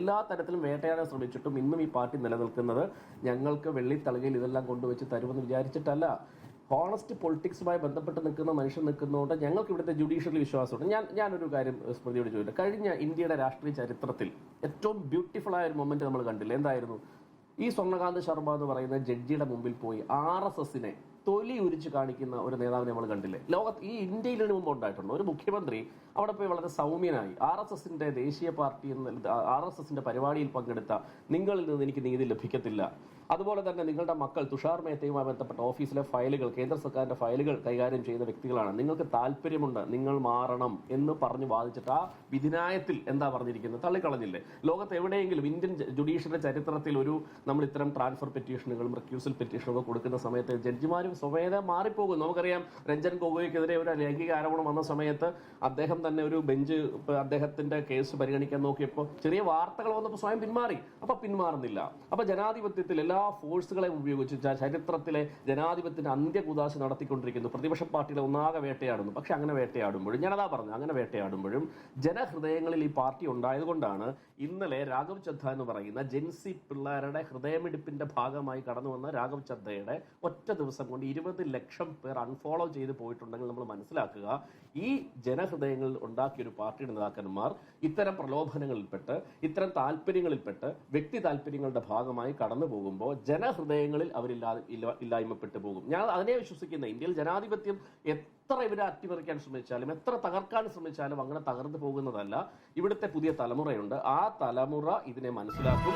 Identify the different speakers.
Speaker 1: എല്ലാ തരത്തിലും വേട്ടയാടാൻ ശ്രമിച്ചിട്ടും ഇന്നും ഈ പാർട്ടി നിലനിൽക്കുന്നത് ഞങ്ങൾക്ക് വെള്ളിത്തളികയിൽ ഇതെല്ലാം കൊണ്ടുവച്ച് തരുമെന്ന് വിചാരിച്ചിട്ടല്ല. ഹോണസ്റ്റ് പൊളിറ്റിക്സുമായി ബന്ധപ്പെട്ട് നിൽക്കുന്ന മനുഷ്യൻ നിൽക്കുന്നതുകൊണ്ട് ഞങ്ങൾക്ക് ഇവിടുത്തെ ജുഡീഷ്യലി വിശ്വാസമുണ്ട്. ഞാനൊരു കാര്യം സ്മൃതിയോട് ചോദിച്ചു. കഴിഞ്ഞ ഇന്ത്യയുടെ രാഷ്ട്രീയ ചരിത്രത്തിൽ ഏറ്റവും ബ്യൂട്ടിഫുൾ ആയ ഒരു മൊമെന്റ് നമ്മൾ കണ്ടില്ല? എന്തായിരുന്നു? ഈ സ്വർണ്ണകാന്ത് ശർമ്മ എന്ന് പറയുന്ന ജഡ്ജിയുടെ മുമ്പിൽ പോയി RSSനെ തൊലി ഉരിച്ച് കാണിക്കുന്ന ഒരു നേതാവിനെ നമ്മൾ കണ്ടില്ലേ? ലോകത്ത് ഈ ഇന്ത്യയിൽ മുമ്പ് ഉണ്ടായിട്ടുണ്ട് ഒരു മുഖ്യമന്ത്രി അവിടെ പോയി വളരെ സൗമ്യനായി RSSന്റെ ദേശീയ പാർട്ടി RSSന്റെ പരിപാടിയിൽ പങ്കെടുത്ത നിങ്ങളിൽ നിന്ന് എനിക്ക് നീതി ലഭിക്കത്തില്ല, അതുപോലെ തന്നെ നിങ്ങളുടെ മക്കൾ തുഷാർ മേത്തയുമായി ബന്ധപ്പെട്ട ഓഫീസിലെ ഫയലുകൾ, കേന്ദ്ര സർക്കാരിന്റെ ഫയലുകൾ കൈകാര്യം ചെയ്യുന്ന വ്യക്തികളാണ്, നിങ്ങൾക്ക് താല്പര്യമുണ്ട്, നിങ്ങൾ മാറണം എന്ന് പറഞ്ഞ് വാദിച്ചിട്ട് ആ വിധിന്യായത്തിൽ എന്താ പറഞ്ഞിരിക്കുന്നത്? തള്ളിക്കളഞ്ഞില്ലേ? ലോകത്ത് എവിടെയെങ്കിലും ഇന്ത്യൻ ജുഡീഷ്യറി ചരിത്രത്തിൽ നമ്മൾ ഇത്തരം ട്രാൻസ്ഫർ പെറ്റീഷനുകളും റിക്യൂസൽ പെറ്റീഷനുകളും കൊടുക്കുന്ന സമയത്ത് ജഡ്ജിമാരും സ്വമേധം മാറിപ്പോകും. നമുക്കറിയാം, രഞ്ജൻ ഗൊഗോയ്ക്കെതിരെ ഒരു ലൈംഗിക ആരോപണം വന്ന സമയത്ത് അദ്ദേഹം തന്നെ ഒരു ബെഞ്ച് അദ്ദേഹത്തിന്റെ കേസ് പരിഗണിക്കാൻ നോക്കിയപ്പോൾ ചെറിയ വാർത്തകൾ വന്നപ്പോൾ സ്വയം പിന്മാറി. അപ്പൊ പിന്മാറുന്നില്ല. അപ്പൊ ജനാധിപത്യത്തിൽ എല്ലാ ഫോഴ്സുകളെയും ഉപയോഗിച്ച് ചരിത്രത്തിലെ ജനാധിപത്യത്തിന്റെ അന്ത്യകുദാശ നടത്തിക്കൊണ്ടിരിക്കുന്നു. പ്രതിപക്ഷ പാർട്ടികളെ ഒന്നാകെ വേട്ടയാടുന്നു. പക്ഷെ അങ്ങനെ വേട്ടയാടുമ്പോഴും, ഞാനതാ പറഞ്ഞു, അങ്ങനെ വേട്ടയാടുമ്പോഴും ജനഹൃദയങ്ങളിൽ ഈ പാർട്ടി ഉണ്ടായതുകൊണ്ടാണ് ഇന്നലെ രാഘവ് ചദ്ദ എന്ന് പറയുന്ന ജെൻസി പിള്ളേരുടെ ഹൃദയമിടിപ്പിന്റെ ഭാഗമായി കടന്നു വന്ന രാഘവ് ചദ്ദയുടെ ഒറ്റ ദിവസം കൊണ്ട് 20 ലക്ഷം പേർ അൺഫോളോ ചെയ്ത് പോയിട്ടുണ്ടെങ്കിൽ നമ്മൾ മനസ്സിലാക്കുക, ഈ ജനഹൃദയങ്ങളിൽ ഉണ്ടാക്കിയ ഒരു പാർട്ടിയുടെ നേതാക്കന്മാർ ഇത്തരം പ്രലോഭനങ്ങളിൽപ്പെട്ട്, ഇത്തരം താല്പര്യങ്ങളിൽപ്പെട്ട്, വ്യക്തി താല്പര്യങ്ങളുടെ ഭാഗമായി കടന്നു പോകുമ്പോൾ ജനഹൃദയങ്ങളിൽ ഇല്ലായ്മപ്പെട്ടു പോകും. ഞാൻ അതിനെ വിശ്വസിക്കുന്ന ഇന്ത്യയിൽ ജനാധിപത്യം എത്ര ഇവരെ അട്ടിമറിക്കാൻ ശ്രമിച്ചാലും, എത്ര തകർക്കാൻ ശ്രമിച്ചാലും അങ്ങനെ തകർന്നു പോകുന്നതല്ല. ഇവിടുത്തെ പുതിയ തലമുറയുണ്ട്. ആ തലമുറ ഇതിനെ മനസ്സിലാക്കും.